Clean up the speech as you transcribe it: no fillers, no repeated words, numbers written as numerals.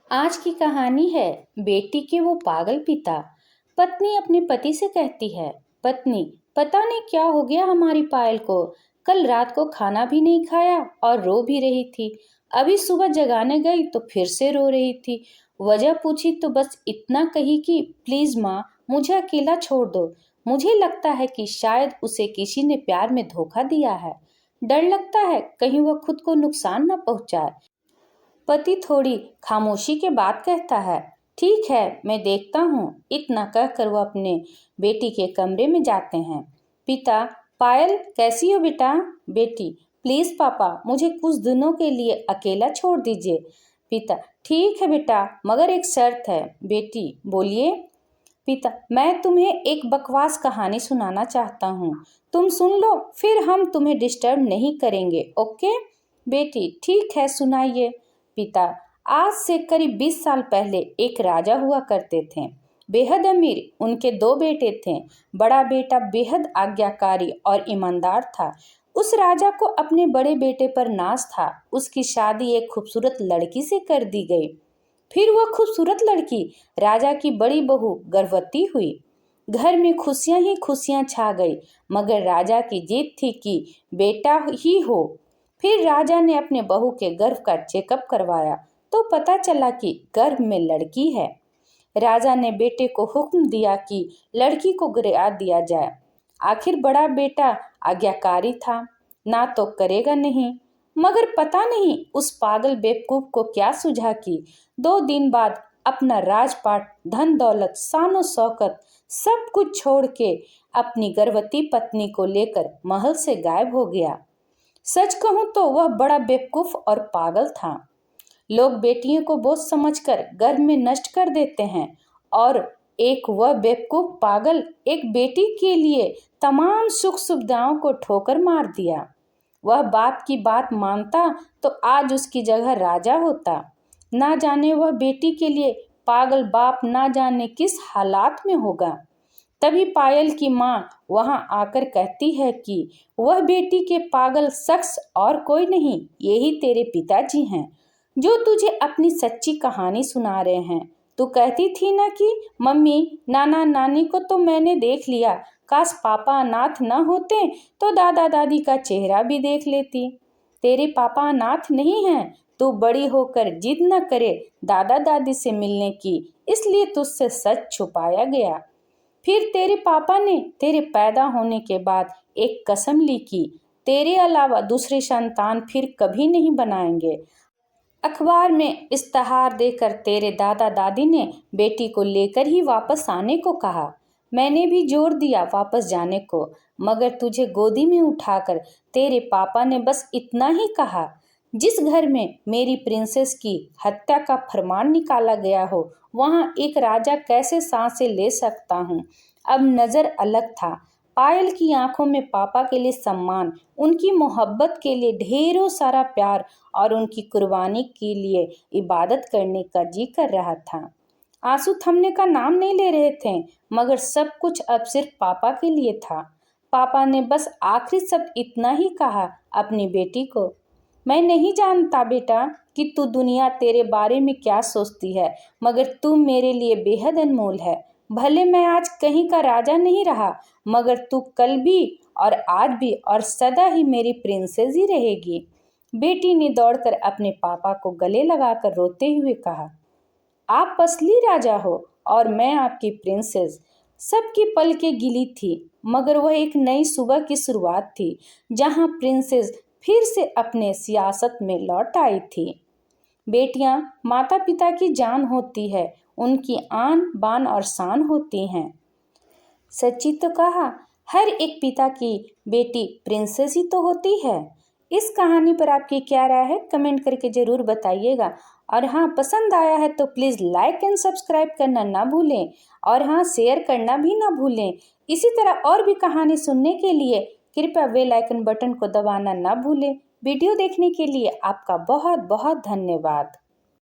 आज की कहानी है बेटी के वो पागल पिता। पत्नी अपने पति से कहती है, पत्नी, पता नहीं क्या हो गया हमारी पायल को। कल रात को खाना भी नहीं खाया और रो भी रही थी। अभी सुबह जगाने गई तो फिर से रो रही थी। वजह पूछी तो बस इतना कही कि प्लीज माँ, मुझे अकेला छोड़ दो। मुझे लगता है कि शायद उसे किसी ने प्यार में धोखा दिया है। डर लगता है कहीं वह खुद को नुकसान न पहुंचाए। पति थोड़ी खामोशी के बाद कहता है, ठीक है, मैं देखता हूँ। इतना कहकर वह अपने बेटी के कमरे में जाते हैं। पिता, पायल कैसी हो बेटा? बेटी, प्लीज पापा, मुझे कुछ दिनों के लिए अकेला छोड़ दीजिए। पिता, ठीक है बेटा, मगर एक शर्त है। बेटी, बोलिए। पिता, मैं तुम्हें एक बकवास कहानी सुनाना चाहता हूँ। तुम सुन लो, फिर हम तुम्हें डिस्टर्ब नहीं करेंगे, ओके? बेटी, ठीक है, सुनाइए। पिता, आज से करीब 20 साल पहले एक राजा हुआ करते थे, बेहद अमीर। उनके 2 बेटे थे। बड़ा बेटा बेहद आज्ञाकारी और ईमानदार था। उस राजा को अपने बड़े बेटे पर नाज था। उसकी शादी एक खूबसूरत लड़की से कर दी गई। फिर वह खूबसूरत लड़की, राजा की बड़ी बहू, गर्भवती हुई। घर में खुशियां ही खुशियां छा गई, मगर राजा की जिद थी कि बेटा ही हो। फिर राजा ने अपने बहू के गर्भ का चेकअप करवाया तो पता चला कि गर्भ में लड़की है। राजा ने बेटे को हुक्म दिया कि लड़की को गिरा दिया जाए। आखिर बड़ा बेटा आज्ञाकारी था, ना तो करेगा नहीं। मगर पता नहीं उस पागल बेवकूफ को क्या सूझा कि 2 दिन बाद अपना राजपाट, धन दौलत, शानो शौकत सब कुछ छोड़ के अपनी गर्भवती पत्नी को लेकर महल से गायब हो गया। सच कहूं तो वह बड़ा बेवकूफ और पागल था। लोग बेटियों को बोझ समझकर गर्भ में नष्ट कर देते हैं, और एक वह बेवकूफ पागल एक बेटी के लिए तमाम सुख सुविधाओं को ठोकर मार दिया। वह बाप की बात मानता तो आज उसकी जगह राजा होता। ना जाने वह बेटी के लिए पागल बाप ना जाने किस हालात में होगा। तभी पायल की माँ वहां आकर कहती है कि वह बेटी के पागल शख्स और कोई नहीं, यही तेरे पिताजी हैं, जो तुझे अपनी सच्ची कहानी सुना रहे हैं। तू कहती थी ना कि मम्मी, नाना नानी को तो मैंने देख लिया, काश पापा अनाथ न होते तो दादा दादी का चेहरा भी देख लेती। तेरे पापा अनाथ नहीं हैं। तू बड़ी होकर जिद न करे दादा दादी से मिलने की, इसलिए तुझसे सच छुपाया गया। फिर तेरे पापा ने तेरे पैदा होने के बाद एक कसम ली कि तेरे अलावा दूसरी संतान फिर कभी नहीं बनाएंगे। अखबार में इश्तहार देकर तेरे दादा दादी ने बेटी को लेकर ही वापस आने को कहा। मैंने भी जोर दिया वापस जाने को, मगर तुझे गोदी में उठाकर तेरे पापा ने बस इतना ही कहा, जिस घर में मेरी प्रिंसेस की हत्या का फरमान निकाला गया हो, वहां एक राजा कैसे सांसें ले सकता हूँ। अब नजर अलग था। पायल की आंखों में पापा के लिए सम्मान, उनकी मोहब्बत के लिए ढेरों सारा प्यार और उनकी कुर्बानी के लिए इबादत करने का जी कर रहा था। आंसू थमने का नाम नहीं ले रहे थे, मगर सब कुछ अब सिर्फ पापा के लिए था। पापा ने बस आखिरी शब्द इतना ही कहा अपनी बेटी को, मैं नहीं जानता बेटा कि तू दुनिया तेरे बारे में क्या सोचती है, मगर तू मेरे लिए बेहद अनमोल है। भले मैं आज कहीं का राजा नहीं रहा, मगर तू कल भी और आज भी और सदा ही मेरी प्रिंसेस ही रहेगी। बेटी ने दौड़कर अपने पापा को गले लगाकर रोते हुए कहा, आप असली राजा हो और मैं आपकी प्रिंसेस। सबकी पलकें गीली थी, मगर वह एक नई सुबह की शुरुआत थी, जहां प्रिंसेस फिर से अपने सियासत में लौट आई थी। बेटियां माता पिता की जान होती है, उनकी आन बान और शान होती हैं। सच्ची तो कहा, हर एक पिता की बेटी प्रिंसेस ही तो होती है। इस कहानी पर आपकी क्या राय है, कमेंट करके ज़रूर बताइएगा। और हाँ, पसंद आया है तो प्लीज़ लाइक एंड सब्सक्राइब करना ना भूलें, और हाँ, शेयर करना भी ना भूलें। इसी तरह और भी कहानी सुनने के लिए कृपया बेल आइकन बटन को दबाना ना भूलें। वीडियो देखने के लिए आपका बहुत बहुत धन्यवाद।